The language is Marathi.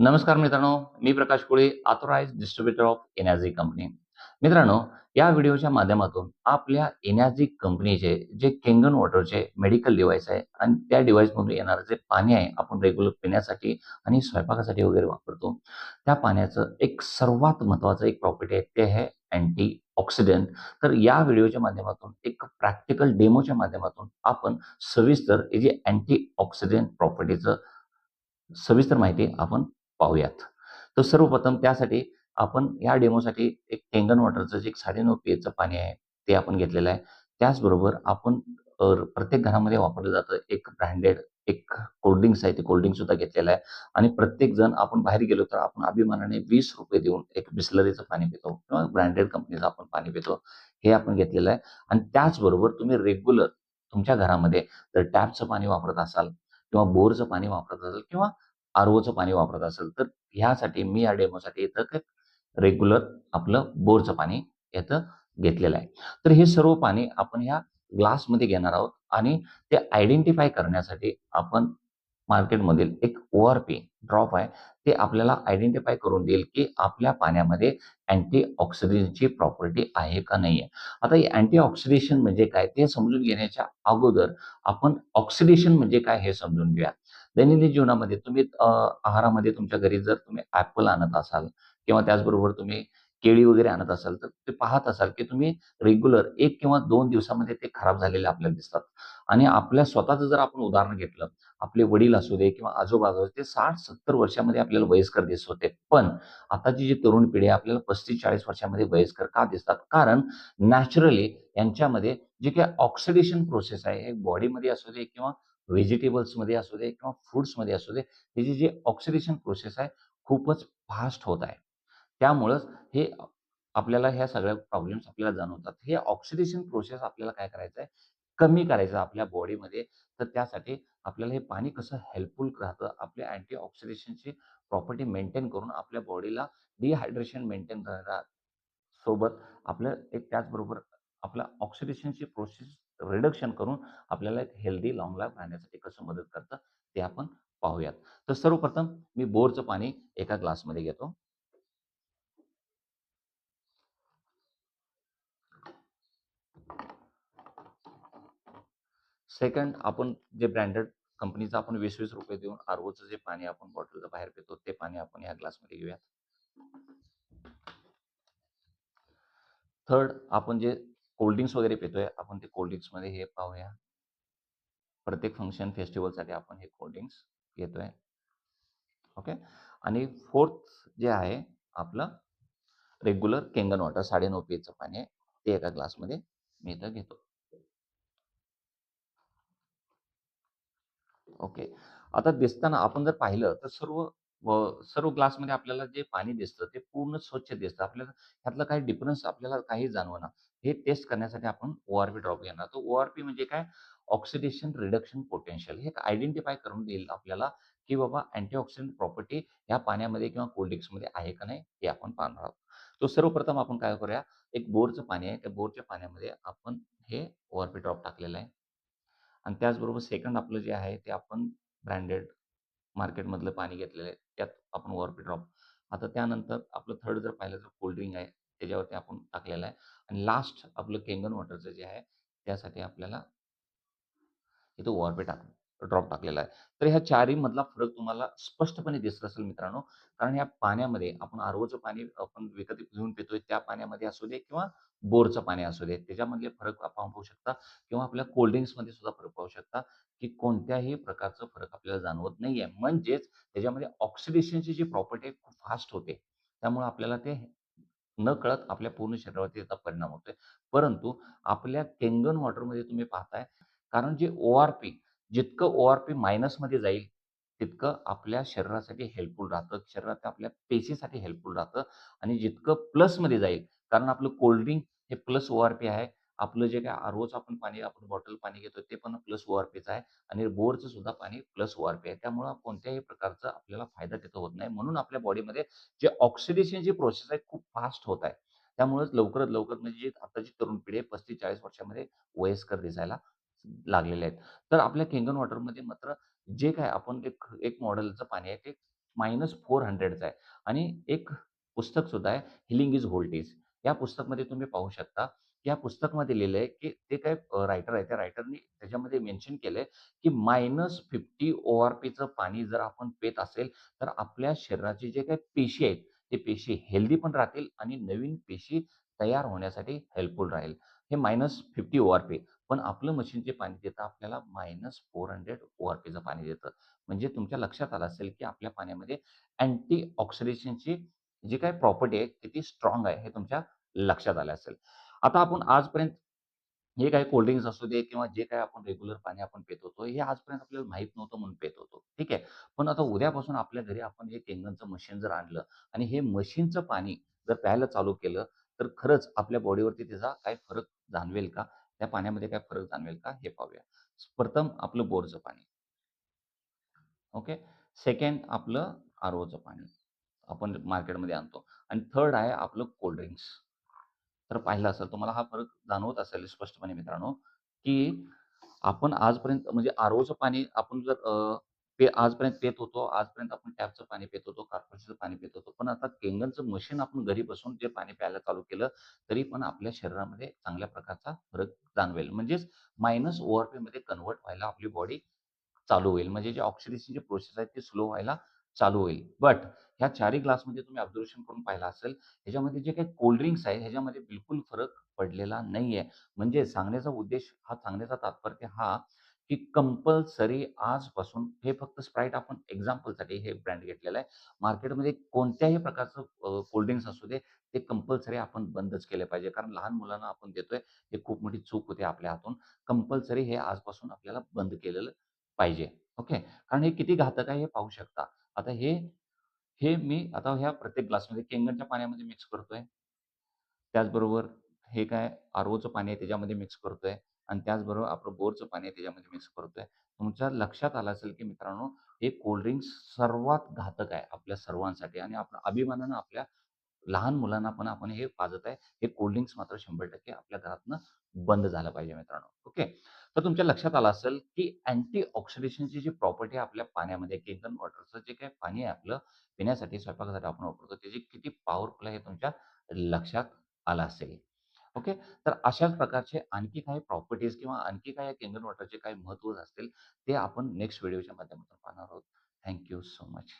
नमस्कार मित्रांनो, मी Prakash Kole, authorised distributor of energy company. मित्रांनो, या व्हिडिओच्या माध्यमातून आपल्या एनर्जी कंपनीचे जे केंगन वॉटरचे मेडिकल डिव्हाइस आहे आणि त्या डिव्हाइसमधून येणारं जे पाणी आहे, आपण रेग्युलर पिण्यासाठी आणि स्वयंपाकासाठी वगैरे वापरतो. त्या पाण्याचं एक सर्वात महत्त्वाचं एक प्रॉपर्टी आहे, ते आहे अँटीऑक्सिडंट. तर या व्हिडिओच्या माध्यमातून एक प्रॅक्टिकल डेमोच्या माध्यमातून आपण सविस्तर ही जी अँटीऑक्सिडंट प्रॉपर्टीचं सविस्तर माहिती आपण पाहूयात. तर सर्वप्रथम त्यासाठी आपण या डेमोसाठी एक केंगन वॉटरचं जे 9.5 पीएचचं पाणी आहे, ते आपण घेतलेलं आहे. त्याचबरोबर आपण प्रत्येक घरामध्ये वापरलं जातं एक ब्रँडेड एक कोल्ड ड्रिंक्स आहे, ते कोल्ड ड्रिंकसुद्धा घेतलेलं आहे आणि प्रत्येक जण आपण बाहेर गेलो तर आपण अभिमानाने ₹20 देऊन एक बिसलरीचं पाणी पितो किंवा ब्रँडेड कंपनीचं आपण पाणी पितो. हे आपण घेतलेलं आहे आणि त्याचबरोबर तुम्ही रेग्युलर तुमच्या घरामध्ये जर टॅपचं पाणी वापरत असाल किंवा बोरचं पाणी वापरत असाल किंवा आर-ओचं पाणी वापरत असेल, तर ह्यासाठी मी या डेमोसाठी इथं रेग्युलर आपलं बोरचं पाणी इथं घेतलेलं आहे. तर हे सर्व पाणी आपण ह्या ग्लासमध्ये घेणार आहोत आणि ते आयडेंटिफाय करण्यासाठी आपण मार्केटमधील एक ओ-आर-पी ड्रॉप आहे, ते आपल्याला आयडेंटिफाय करून देईल, की आपल्या पाण्यामध्ये अँटीऑक्सिडंटची प्रॉपर्टी आहे का नाही आहे. आता हे अँटीऑक्सिडेशन म्हणजे काय, ते समजून घेण्याच्या अगोदर आपण ऑक्सिडेशन म्हणजे काय हे समजून घेऊया. दैनंदिन जीवनामध्ये तुम्ही आहारामध्ये तुमच्या घरी जर तुम्ही ॲपल आणत असाल किंवा त्याचबरोबर तुम्ही केळी वगैरे आणत असाल, तर ते पाहत असाल, की तुम्ही रेग्युलर 1 किंवा 2 दिवसामध्ये ते खराब झालेले आपल्याला दिसतात. आणि आपल्या स्वतःचं जर आपण उदाहरण घेतलं, आपले वडील असू दे किंवा आजोबा असू दे, ते 60-70 वर्षामध्ये आपल्याला वयस्कर दिसत होते. पण आताची जी तरुण पिढी आहे, आपल्याला 35-40 वर्षामध्ये वयस्कर का दिसतात? कारण नॅचरली यांच्यामध्ये जे काही ऑक्सिडेशन प्रोसेस आहे, हे बॉडीमध्ये असू दे किंवा व्हेजिटेबल्समध्ये असू दे किंवा फ्रुट्समध्ये असू दे, त्याची जी ऑक्सिडेशन प्रोसेस आहे, खूपच फास्ट होत आहे. त्यामुळंच हे आपल्याला ह्या सगळ्या प्रॉब्लेम्स आपल्याला जाणवतात. हे ऑक्सिडेशन प्रोसेस आपल्याला काय करायचं आहे, कमी करायचं आपल्या बॉडीमध्ये. तर त्यासाठी आपल्याला हे पाणी कसं हेल्पफुल राहतं, आपल्या अँटीऑक्सिडेशनची प्रॉपर्टी मेंटेन करून आपल्या बॉडीला डिहायड्रेशन मेंटेन सोबत आपलं एक त्याचबरोबर आपल्या ऑक्सिडेशनची प्रोसेस रिडक्शन करून आपल्याला एक हेल्दी लाँग लाईफ राहण्यासाठी कसं मदत करतं, ते आपण पाहूयात. तर सर्वप्रथम मी बोरचं पाणी एका ग्लासमध्ये घेतो. सेकंड आपण जे ब्रँडेड कंपनीचं आपण ₹20-20 देऊन आर-ओचं जे पाणी आपण बॉटलचं बाहेर पितो, ते पाणी आपण या ग्लासमध्ये घेऊयात. थर्ड आपण जे कोल्ड ड्रिंक्स वगैरे पितोय, आपण ते कोल्ड ड्रिंक्समध्ये हे पाहूया. प्रत्येक फंक्शन, फेस्टिव्हलसाठी आपण हे कोल्ड ड्रिंक्स घेतोय. ओके. आणि फोर्थ जे आहे आपलं रेग्युलर केंगन वॉटर 9.5 पीएचचं पाणी आहे, ते एका ग्लासमध्ये मी इथं घेतो. ओके. आता दिसताना आपण जर पाहिलं तर सर्व ग्लासमध्ये आपल्याला जे पाणी दिसतं ते पूर्ण स्वच्छ दिसतं. आपल्याला ह्यातला काही डिफरन्स आपल्याला काही जाणवेना. हे टेस्ट करण्यासाठी आपण ओ-आर-पी ड्रॉप घेणार. तर ओ-आर-पी म्हणजे काय? ऑक्सिडेशन रिडक्शन पोटेन्शियल हे आयडेंटिफाय करून देईल आपल्याला, की बाबा अँटीऑक्सिडंट प्रॉपर्टी ह्या पाण्यामध्ये किंवा कोल्ड ड्रिंक्समध्ये आहे का नाही हे आपण पाहणार आहोत. तर सर्वप्रथम आपण काय करूया, एक बोरचं पाणी आहे. त्या बोरच्या पाण्यामध्ये आपण हे ओ-आर-पी ड्रॉप टाकलेला आहे. आणि त्याचबरोबर सेकंड आपलं जे आहे ते आपण ब्रँडेड मार्केटमधलं पाणी घेतलेलं आहे. त्यात आपण ओ-आर-पी ड्रॉप. आता त्यानंतर आपलं थर्ड जर पाहिलं तर कोल्ड ड्रिंक आहे. त्याच्यावरती आपण टाकलेलं आहे आणि लास्ट आपलं केंगन वॉटरचं जे आहे त्यासाठी आपल्याला इथं ओ-आर-पी ड्रॉप टाकलेला आहे. तर ह्या चारहीमधला फरक तुम्हाला स्पष्टपणे दिसत असेल मित्रांनो. कारण या पाण्यामध्ये आपण आर-ओचं पाणी आपण विकत घेऊन पितोय त्या पाण्यामध्ये असू दे किंवा बोरचं पाणी असू दे, त्याच्यामधले फरक आपण पाहू शकता किंवा आपल्या कोल्ड ड्रिंक्समध्ये सुद्धा फरक पाहू शकता, की कोणत्याही प्रकारचा फरक आपल्याला जाणवत नाहीये. म्हणजेच त्याच्यामध्ये ऑक्सिडेशनची जी प्रॉपर्टी आहे खूप फास्ट होते. त्यामुळे आपल्याला ते नकळत आपल्या पूर्ण शरीरावरती त्याचा परिणाम होतोय. परंतु आपल्या केंगन वॉटरमध्ये तुम्ही पाहताय कारण जे ओ-आर-पी जितकं ओ-आर-पी मायनसमध्ये जाईल, तितकं आपल्या शरीरासाठी हेल्पफुल राहतं. शरीरात आपल्या पेशीसाठी हेल्पफुल राहतं आणि जितकं प्लसमध्ये जाईल, कारण आपलं कोल्ड ड्रिंक हे प्लस ओ-आर-पी आहे. आपलं जे काही आर-ओचं आपण पाणी आपण बॉटल पाणी घेतो ते पण प्लस ओ-आर-पीचं आहे आणि बोरचं सुद्धा पाणी प्लस ओ-आर-पी आहे. त्यामुळं कोणत्याही प्रकारचा आपल्याला फायदा तिथं होत नाही. म्हणून आपल्या बॉडीमध्ये जे ऑक्सिडेशनची प्रोसेस आहे खूप फास्ट होत आहे. त्यामुळेच लवकरात लवकर म्हणजे जी आताची तरुण पिढी आहे 35-40 वर्षामध्ये वयस्कर दिसायला लागलेले आहेत. तर आपल्या केंगन वॉटरमध्ये मात्र जे काही आपण एक एक मॉडेलचं पाणी आहे ते -400चा आहे आणि एक पुस्तक सुद्धा आहे, हिलिंग इज व्होल्टेज. या पुस्तकमध्ये तुम्ही पाहू शकता, की या पुस्तकमध्ये लिहिलंय, की ते काय रायटर आहे, त्या रायटरनी त्याच्यामध्ये मेन्शन केलंय, की -50 ORPचं पाणी जर आपण पीत असेल, तर आपल्या शरीराचे जे काही पेशी आहेत, ते पेशी हेल्दी पण राहतील आणि नवीन पेशी तयार होण्यासाठी हेल्पफुल राहील. हे -50 ORP. पण आपलं मशीन जे पाणी देतं आपल्याला -400 ORPचं पाणी देतं. म्हणजे तुमच्या लक्षात आलं असेल, की आपल्या पाण्यामध्ये अँटी ऑक्सिडेशनची जी काही प्रॉपर्टी आहे, किती स्ट्राँग आहे, हे तुमच्या लक्षात आलं असेल. आता आपण आजपर्यंत हे काही कोल्ड ड्रिंक्स असू दे किंवा जे काही आपण रेग्युलर पाणी आपण पीत होतो, हे आजपर्यंत आपल्याला माहीत नव्हतं म्हणून पीत होतो. ठीक आहे. पण आता उद्यापासून आपल्या घरी आपण हे केंगनचं मशीन जर आणलं आणि हे मशीनचं पाणी जर प्यायला चालू केलं, तर खरंच आपल्या बॉडीवरती त्याचा काही फरक जाणवेल का? त्या पाण्यामध्ये काही फरक जाणवेल का? हे पाहूया. प्रथम आपलं बोरचं पाणी. ओके. सेकंड आपलं आर-ओचं पाणी. आपण मार्केटमध्ये आणतो आणि थर्ड आहे आपलं कोल्ड ड्रिंक्स. तर पाहिलं असेल तुम्हाला हा फरक जाणवत असेल स्पष्टपणे मित्रांनो, की आपण आजपर्यंत म्हणजे आर-ओचं पाणी आपण जर ते आजपर्यंत पीत होतो. आजपर्यंत आपण टॅपचं पाणी पीत होतो, कॉर्पोरेशनचं पाणी पीत होतो. पण आता केंगनचं मशीन आपण घरी बसून जे पाणी प्यायला चालू केलं, तरी पण आपल्या शरीरामध्ये चांगल्या प्रकारचा फरक जाणवेल. म्हणजेच मायनस ORPमध्ये कन्व्हर्ट व्हायला आपली बॉडी चालू होईल. म्हणजे जे ऑक्सिडेशनची प्रोसेस आहे ती स्लो व्हायला चालू होईल. बट ह्या 4ही ग्लासमध्ये तुम्ही ऑब्झर्वेशन करून पाहिलं असेल, ह्याच्यामध्ये जे काही कोल्ड ड्रिंक्स आहे, ह्याच्यामध्ये बिलकुल फरक पडलेला नाहीये. म्हणजे सांगण्याचा उद्देश हा सांगण्याचा तात्पर्य हा, की कंपल्सरी आजपासून हे फक्त स्प्राईट आपण एक्झाम्पलसाठी हे ब्रँड घेतलेलं आहे. मार्केटमध्ये कोणत्याही प्रकारचं कोल्ड ड्रिंक्स असू दे, ते कंपल्सरी आपण बंदच केले पाहिजे. कारण लहान मुलांना आपण देतोय, हे खूप मोठी चूक होते आपल्या हातून. कंपल्सरी हे आजपासून आपल्याला बंद केलेलं पाहिजे. ओके. कारण हे किती घातक आहे हे पाहू शकता. आता हे मी आता ह्या प्रत्येक ग्लासमध्ये केंगनच्या पाण्यामध्ये मिक्स करतोय. त्याचबरोबर हे काय आर-ओचं पाणी आहे त्याच्यामध्ये मिक्स करतोय आणि त्याचबरोबर आपलं बोरचं पाणी आहे त्याच्यामध्ये मिक्स करतोय. तुमच्या लक्षात आलं असेल, की मित्रांनो हे कोल्ड ड्रिंक्स सर्वात घातक आहे आपल्या सर्वांसाठी आणि आपण अभिमानानं आपल्या लहान मुलांना पण आपण हे पाजत आहे. हे कोल्ड ड्रिंक्स मात्र 100% आपल्या घरातनं बंद झालं पाहिजे मित्रांनो. ओके. तर तुमच्या लक्षात आलं असेल, की अँटी ऑक्सिडेशनची जी प्रॉपर्टी आपल्या पाण्यामध्ये केगन वॉटरचं जे काही पाणी आहे आपलं पिण्यासाठी, स्वयंपाकासाठी आपण वापरतो, त्याची किती पॉवरफुल आहे हे तुमच्या लक्षात आलं असेल. ओके. तर अशाच प्रकारचे आणखी काही प्रॉपर्टीज किंवा आणखी काही केंगन वॉटरचे काही महत्त्व असतील, ते आपण नेक्स्ट व्हिडिओच्या माध्यमातून पाहणार आहोत. Thank so much.